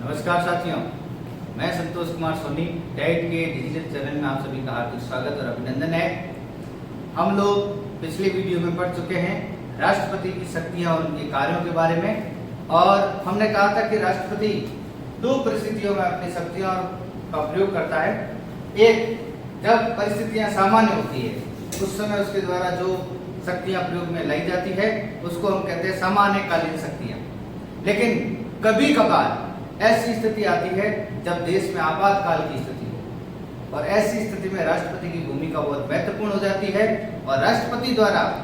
नमस्कार साथियों, मैं संतोष कुमार सोनी डाइट के डिजिटल चैनल में आप सभी का हार्दिक स्वागत और अभिनंदन है। हम लोग पिछले वीडियो में पढ़ चुके हैं राष्ट्रपति की शक्तियां और उनके कार्यों के बारे में, और हमने कहा था कि राष्ट्रपति दो परिस्थितियों में अपनी शक्तियों का प्रयोग करता है। एक, जब परिस्थितियां सामान्य होती है उस समय उसके द्वारा जो शक्तियां प्रयोग में लाई जाती है उसको हम कहते हैं सामान्यकालीन शक्तियां। लेकिन कभी कभार ऐसी स्थिति आती है जब देश में आपातकाल की स्थिति हो, और ऐसी स्थिति में राष्ट्रपति की भूमिका बहुत महत्वपूर्ण हो जाती है, और राष्ट्रपति द्वारा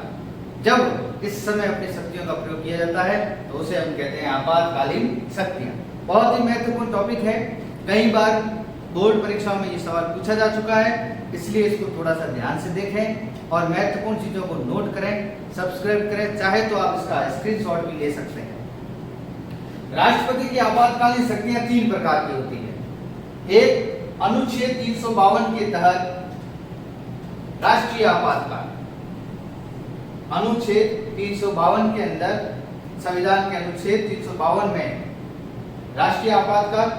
जब इस समय अपनी शक्तियों का प्रयोग किया जाता है तो उसे हम कहते हैं आपातकालीन शक्तियां। बहुत ही महत्वपूर्ण टॉपिक है, कई बार बोर्ड परीक्षाओं में ये सवाल पूछा जा चुका है, इसलिए इसको थोड़ा सा ध्यान से देखें और महत्वपूर्ण चीजों को नोट करें, सब्सक्राइब करें, चाहे तो आप इसका स्क्रीनशॉट भी ले सकते हैं। राष्ट्रपति की आपातकालीन शक्तियां तीन प्रकार की होती है। एक, अनुच्छेद 352 के तहत राष्ट्रीय आपातकाल। अनुच्छेद 352 के अंदर, संविधान के अनुच्छेद 352 में राष्ट्रीय आपातकाल।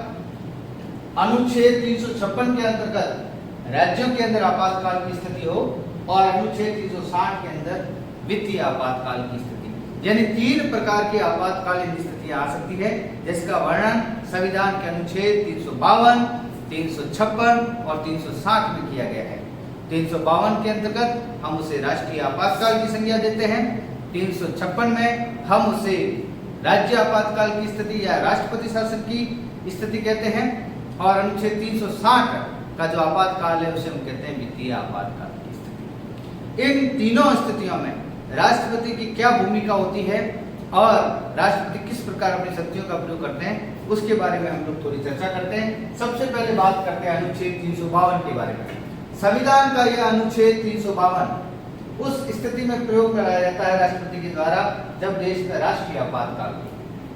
अनुच्छेद 356 के अंतर्गत राज्यों के अंदर आपातकाल की स्थिति हो, और अनुच्छेद 360 के अंदर वित्तीय आपातकाल की स्थिति। यानी तीन प्रकार की आपातकालीन स्थितियां आ सकती है, जिसका वर्णन संविधान के अनुच्छेद 352, 356 और 360 में किया गया है। 352 के अंतर्गत हम उसे राष्ट्रीय आपातकाल की संज्ञा देते हैं, 356 में हम उसे राज्य आपातकाल की स्थिति या राष्ट्रपति शासन की स्थिति कहते हैं, और अनुच्छेद 360 का जो आपातकाल है उसे हम कहते हैं वित्तीय आपातकाल की स्थिति। इन तीनों स्थितियों में राष्ट्रपति की क्या भूमिका होती है और राष्ट्रपति किस प्रकार अपनी शक्तियों का प्रयोग करते हैं, उसके बारे में हम लोग थोड़ी चर्चा करते हैं। सबसे पहले बात करते हैं अनुच्छेद 352 के बारे में। संविधान का यह अनुच्छेद 352 उस स्थिति में प्रयोग कराया जाता है राष्ट्रपति के द्वारा जब देश में राष्ट्रीय आपातकाल हो।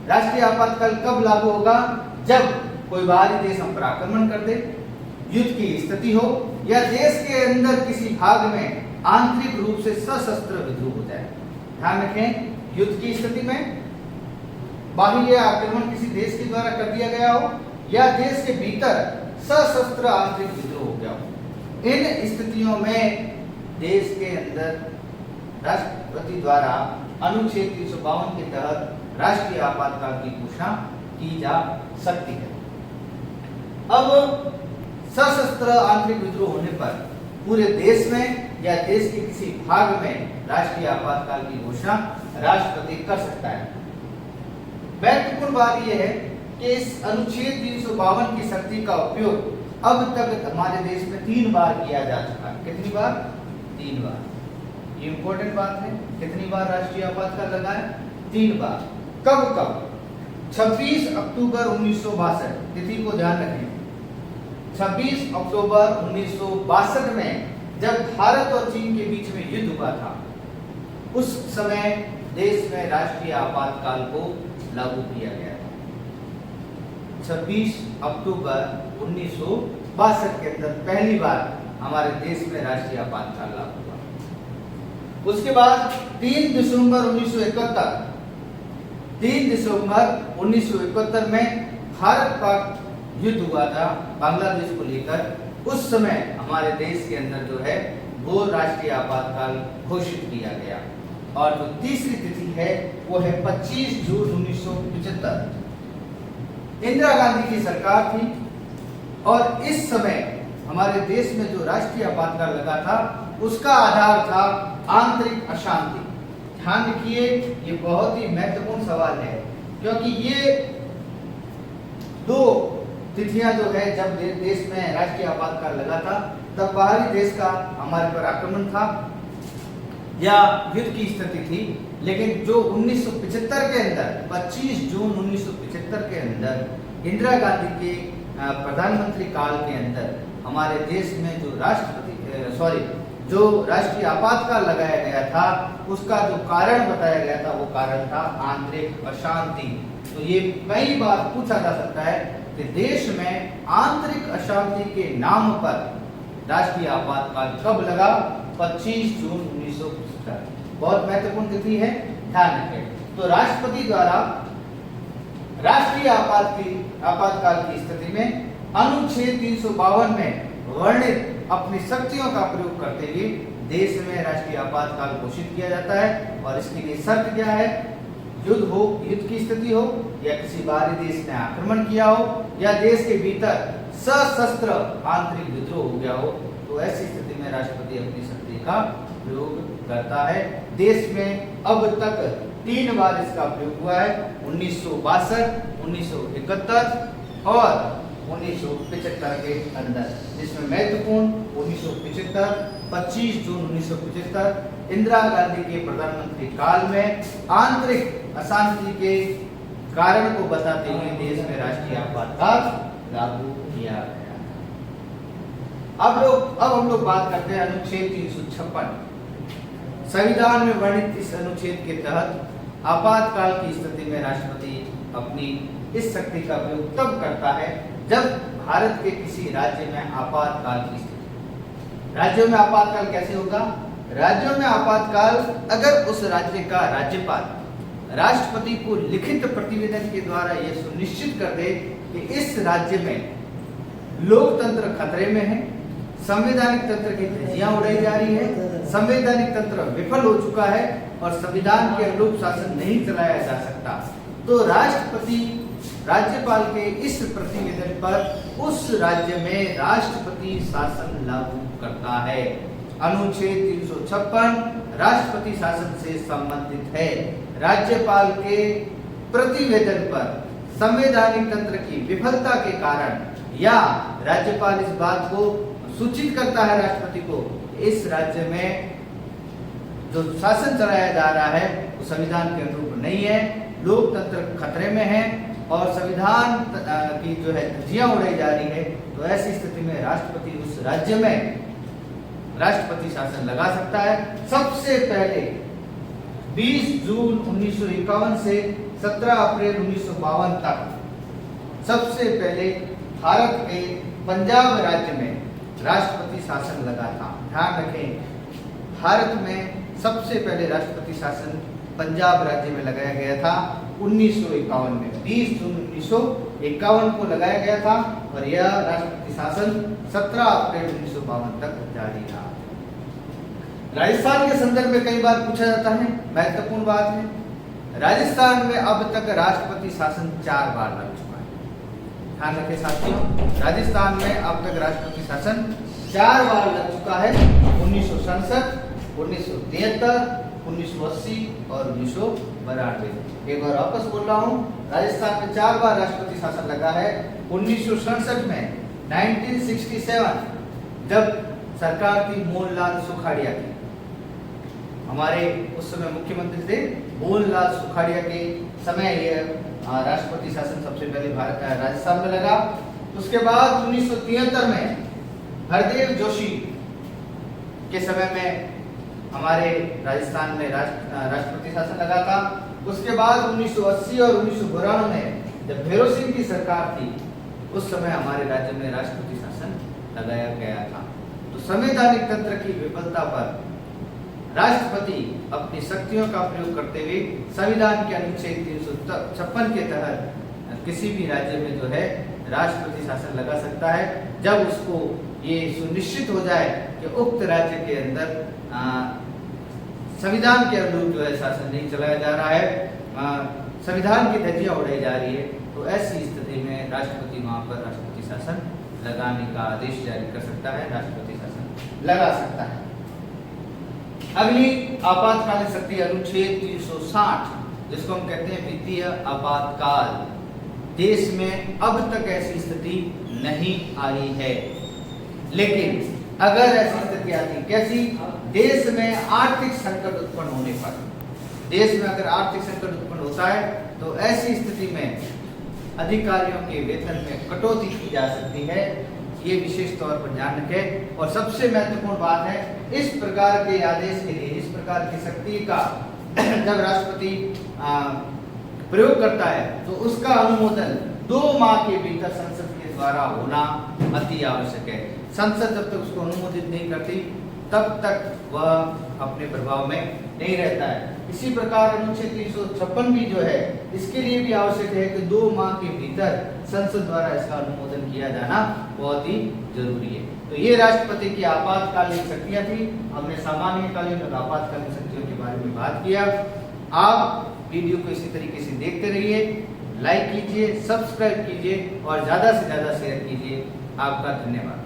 राष्ट्रीय आपातकाल कब लागू होगा? जब कोई बाहरी देश हम पर आक्रमण कर दे, युद्ध की स्थिति हो, या देश के अंदर किसी भाग में आंतरिक रूप से सशस्त्र विद्रोह हो जाए। ध्यान रखें, युद्ध की स्थिति में बाह्य आक्रमण किसी देश के द्वारा कर दिया गया हो, या देश के भीतर सशस्त्र आंतरिक विद्रोह हो गया हो। इन स्थितियों में देश के अंदर राष्ट्रपति द्वारा अनुच्छेद 352 के तहत राष्ट्रीय आपातकाल की घोषणा की जा सकती है। अब सशस्त्र आंतरिक विद्रोह होने पर पूरे देश में या देश के किसी भाग में राष्ट्रीय आपातकाल की घोषणा राष्ट्रपति कर सकता है। महत्वपूर्ण बात यह है कि इस अनुच्छेद 352 की शक्ति का उपयोग अब तक हमारे देश में 3 बार किया जा चुका है। कितनी बार? 3 बार। ये इंपॉर्टेंट बात है, कितनी बार राष्ट्रीय आपातकाल लगा है? 3 बार। कब कब? 26 अक्टूबर 1962, तिथि को ध्यान रखें। 26 अक्टूबर 1962 में जब भारत और चीन के बीच में युद्ध हुआ था, उस समय देश में राष्ट्रीय आपातकाल को लागू किया गया था। 26 अक्टूबर 1962 के अंदर पहली बार हमारे देश में राष्ट्रीय आपातकाल लागू हुआ। उसके बाद 3 दिसंबर 1971 में भारत पाक युद्ध हुआ था बांग्लादेश को लेकर। उस समय हमारे देश के अंदर जो है वो राष्ट्रीय आपातकाल घोषित किया गया। और जो तीसरी तिथि है वो है 25 जून 1975। इंदिरा गांधी की सरकार थी, और इस समय हमारे देश में जो राष्ट्रीय आपातकाल लगा था उसका आधार था आंतरिक अशांति। ध्यान रखिए, ये बहुत ही महत्वपूर्ण सवाल है, क्योंकि ये दो तिथियां जो है जब देश में राष्ट्रीय आपातकाल लगा था तब बाहरी देश का हमारे पर आक्रमण था या युद्ध की स्थिति थी। लेकिन जो 1975 के अंदर 25 जून 1975 के अंदर इंदिरा गांधी के प्रधानमंत्री काल के अंदर हमारे देश में जो राष्ट्रीय आपातकाल लगाया गया था उसका जो कारण बताया गया था वो कारण था आंतरिक अशांति। तो ये कई बार पूछा जा सकता है कि देश में आंतरिक अशांति के नाम पर राष्ट्रीय आपातकाल कब लगा? 25 जून 1975। बहुत महत्वपूर्ण तिथि है, ध्यान रखें। तो राष्ट्रपति द्वारा राष्ट्रीय आपातकाल की स्थिति में अनुच्छेद 352 में वर्णित अपनी शक्तियों का प्रयोग करते हुए देश में राष्ट्रीय आपातकाल घोषित किया जाता है। और इसके लिए शर्त क्या है? युद्ध हो, युद्ध की स्थिति हो, या किसी बाहरी देश ने आक्रमण किया हो, या देश के भीतर सशस्त्र आंतरिक विद्रोह हो गया हो, तो ऐसी स्थिति में राष्ट्रपति अपनी शक्ति का प्रयोग करता है। देश में अब तक 3 बार इसका प्रयोग हुआ है, 1962, 1971 और 1975 के अंदर, जिसमें महत्वपूर्ण 1975, 25 जून 1975 इंदिरा गांधी के प्रधानमंत्री काल में आंतरिक अशांति के कारण को बताते हुए देश में राष्ट्रीय आपातकाल लागू किया गया। अब हम लोग बात करते हैं अनुच्छेद 356। संविधान में वर्णित इस अनुच्छेद के तहत आपातकाल की स्थिति में राष्ट्रपति अपनी इस शक्ति का प्रयोग तब करता है जब भारत के किसी राज्य में आपातकाल की स्थिति। राज्यों में आपातकाल कैसे होगा? राज्यों में आपातकाल अगर उस राज्य का राज्यपाल राष्ट्रपति को लिखित प्रतिवेदन के द्वारा यह सुनिश्चित कर दे कि इस राज्य में लोकतंत्र खतरे में है, संवैधानिक तंत्र की धज्जियां उड़ाई जा रही है, संवैधानिक तंत्र विफल हो चुका है और संविधान के अनुरूप शासन नहीं चलाया जा सकता, तो राष्ट्रपति राज्यपाल के इस प्रतिवेदन पर उस राज्य में राष्ट्रपति शासन लागू करता है। अनुच्छेद 356 राष्ट्रपति शासन से संबंधित है। राज्यपाल के प्रतिवेदन पर संवैधानिक तंत्र की विफलता के कारण या राज्यपाल इस बात को सूचित करता है राष्ट्रपति को, इस राज्य में जो शासन चलाया जा रहा है वो संविधान के अनुरूप नहीं है, लोकतंत्र खतरे में है और संविधान की जो है धज्जियां उड़ाई जा रही है, तो ऐसी स्थिति में राष्ट्रपति उस राज्य में राष्ट्रपति शासन लगा सकता है। सबसे पहले 20 जून 1951 से 17 अप्रैल 1952 तक सबसे पहले भारत के पंजाब राज्य में राष्ट्रपति शासन लगा था। ध्यान रखें, भारत में सबसे पहले राष्ट्रपति शासन पंजाब राज्य में लगाया गया था 1951 में, 20 जून 1951 को लगाया गया था और यह राष्ट्रपति शासन 17 अप्रैल 1952 तक जारी रहा। राजस्थान के संदर्भ में कई बार पूछा जाता है, महत्वपूर्ण बात है। राजस्थान में अब तक राष्ट्रपति शासन 4 बार लग चुका है। ध्यान रखें साथियों, राजस्थान में अब तक राष्ट्रपति शासन 4 बार लग चुका है, 1967, 1973, 1980 और 1992। एक बार वापस बोल रहा हूँ, राजस्थान में 4 बार राष्ट्रपति शासन लगा है। 1967 में 1967 जब सरकार थी मोहनलाल सुखाड़िया की, हमारे उस समय मुख्यमंत्री थे मोहनलाल सुखाड़िया के समय यह राष्ट्रपति शासन सबसे पहले भारत राजस्थान में लगा। उसके बाद 1973 में हरदेव जोशी के समय में हमारे राजस्थान में राष्ट्रपति शासन लगा था। उसके बाद 1980 और 1992 में जब भैरव सिंह की सरकार थी, उस समय हमारे राज्य में राष्ट्रपति शासन लगाया गया था। तो संवैधानिक तंत्र की विफलता पर राष्ट्रपति अपनी शक्तियों का प्रयोग करते हुए संविधान के अनुच्छेद 356 के तहत किसी भी राज्य में जो है राष्ट्रपति शासन लगा सकता है, जब उसको ये सुनिश्चित हो जाए कि उक्त राज्य के अंदर संविधान के अनुरूप जो है शासन नहीं चलाया जा रहा है, संविधान की धज्जियां उड़ाई जा रही है, तो ऐसी स्थिति में राष्ट्रपति वहां पर राष्ट्रपति शासन लगाने का आदेश जारी कर सकता है, राष्ट्रपति शासन लगा सकता है। अगली आपातकालीन शक्ति अनुच्छेद 360, जिसको हम कहते हैं वित्तीय आपातकाल। देश में अब तक ऐसी स्थिति नहीं आई है, लेकिन अगर ऐसी स्थिति आती, कैसी? देश में आर्थिक संकट उत्पन्न होने पर, देश में अगर आर्थिक संकट उत्पन्न होता है तो ऐसी स्थिति में अधिकारियों के वेतन में कटौती की जा सकती है। ये विशेष तौर पर ध्यान रखें। और सबसे महत्वपूर्ण बात है, इस प्रकार के आदेश के लिए, इस प्रकार की शक्ति का जब राष्ट्रपति प्रयोग करता है तो उसका अनुमोदन 2 माह के भीतर संसद के द्वारा होना अति आवश्यक है। संसद जब तक उसको अनुमोदित नहीं करती तब तक वह अपने प्रभाव में नहीं रहता है। इसी प्रकार अनुच्छेद 356 भी जो है इसके लिए भी आवश्यक है कि 2 माह के भीतर संसद द्वारा इसका अनुमोदन किया जाना बहुत ही जरूरी है। तो ये राष्ट्रपति की आपातकालीन शक्तियां थी। हमने सामान्यकालीन और आपातकालीन शक्तियों के बारे में बात किया। आप वीडियो को इसी तरीके से देखते रहिए, लाइक कीजिए, सब्सक्राइब कीजिए और ज्यादा से ज्यादा शेयर कीजिए। आपका धन्यवाद।